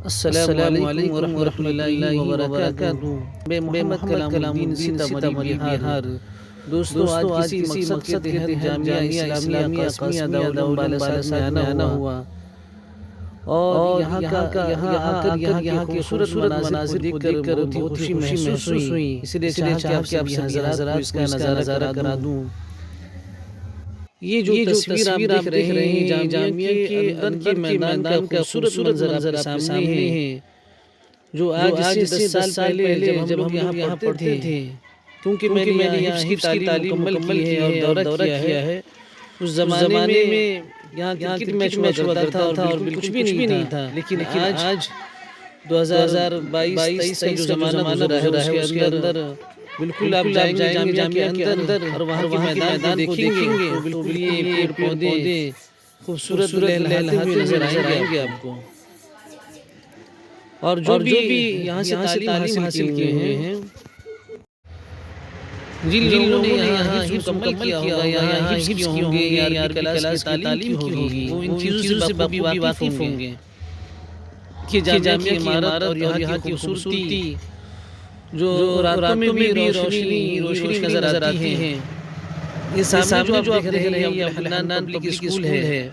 السلام علیکم ورحمۃ اللہ وبرکاتہ۔ میں محمد کلام الدین سیتامڑھی بہار۔ دوستو آج کسی مقصد کے تحت جامعہ اسلامیہ قاسمیہ داؤد بالا میں آنا ہوا اور یہاں آ کر یہاں کے خوبصورت مناظر کو دیکھ کر بہت ہی خوشی محسوس ہوئی، اس لیے چاہا کہ آپ سبھی حضرات کو اس کا نظارہ کرا دوں۔ یہ جو تصویر آپ دیکھ رہے ہیں جامعہ کے اندر کے میدان کا خوبصورت منظر سامنے ہے، جو آج سے 10 سال پہلے جب ہم یہاں پڑھتے تھے، کیونکہ میں نے یہاں حفظ کی تعلیم مکمل کی ہے اور دورہ کیا ہے۔ اس زمانے میں یہاں کرکٹ میچ ہوا کرتا تھا اور بالکل کچھ بھی نہیں تھا، لیکن آج 2022-23 کا جو زمانہ گزرا ہے اس کے اندر بالکل آپ جائیں گے جامعہ کے اندر اور وہاں کے میدان کو دیکھیں گے تو بالکل یہ پیڑ پودے خوبصورت لہلہاتے ہوئے نظر آئیں گے آپ کو۔ اور جو بھی یہاں سے تعلیم حاصل کیے ہیں، جن لوگوں نے یہاں حفظ مکمل کیا ہوگا، یہاں حفظ کیے ہوں گے یا عربی کلاس کی تعلیم کی ہوگی، وہ ان چیزوں سے بخوبی واقف ہوں گے کہ جامعہ کی عمارت اور یہاں کی خوبصورتی جو راتوں میں بھی روشنی نظر آتی ہے۔ یہ سامنے جو آپ دیکھ رہے ہیں یہ حنان پبلک اسکول ہے،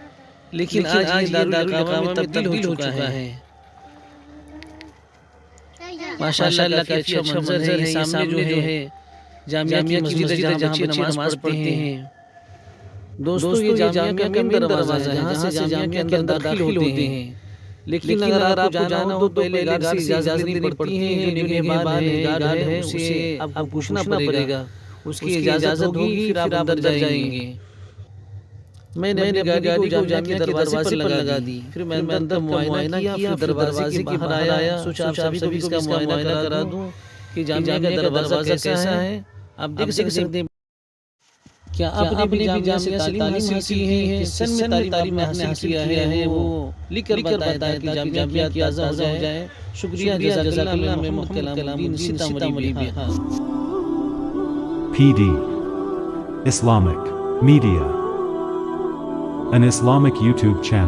لیکن آج یہ دارالاقامہ میں تبدیل ہو چکا ہے۔ ماشاءاللہ اللہ کا اچھا منظر ہے۔ یہ سامنے جو ہے جامعہ کی مسجد ہے جہاں بچے نماز پڑھتے ہیں۔ دوستو یہ جامعہ کا مین دروازہ ہے جہاں سے جامعہ کے اندر داخل ہوتے ہیں، لیکن اگر آپ کو جانا ہو تو پہلے گارڈ سے اجازت لینی پڑتی ہے۔ جو نگہبان ہے، گارڈ ہے، اسے آپ کو پوچھنا پڑے گا، اس کی اجازت ہوگی پھر آپ اندر جائیں گے۔ میں نے اپنی گاڑی کو جامعہ کے دروازے پر لگا دی، پھر میں اندر معائنہ کیا، پھر دروازے کے باہر آیا، سوچا آپ سبھی کو اس کا معائنہ کرا دوں کہ جامعہ کا دروازہ کیسا ہے۔ آپ دیکھ سکتے ہیں کیا آپ نے بھی جامعہ سے تعلیم حاصل کی ہے، کس سن میں تعلیم حاصل کیا ہے، وہ لکھ کر بتائیں تاکہ جامعہ کی تازہ ہو جائے۔ شکریہ، جزاک اللہ۔ میں محمد کلام الدین سیتامڑھی بہار۔ PD Islamic Media, an Islamic YouTube channel.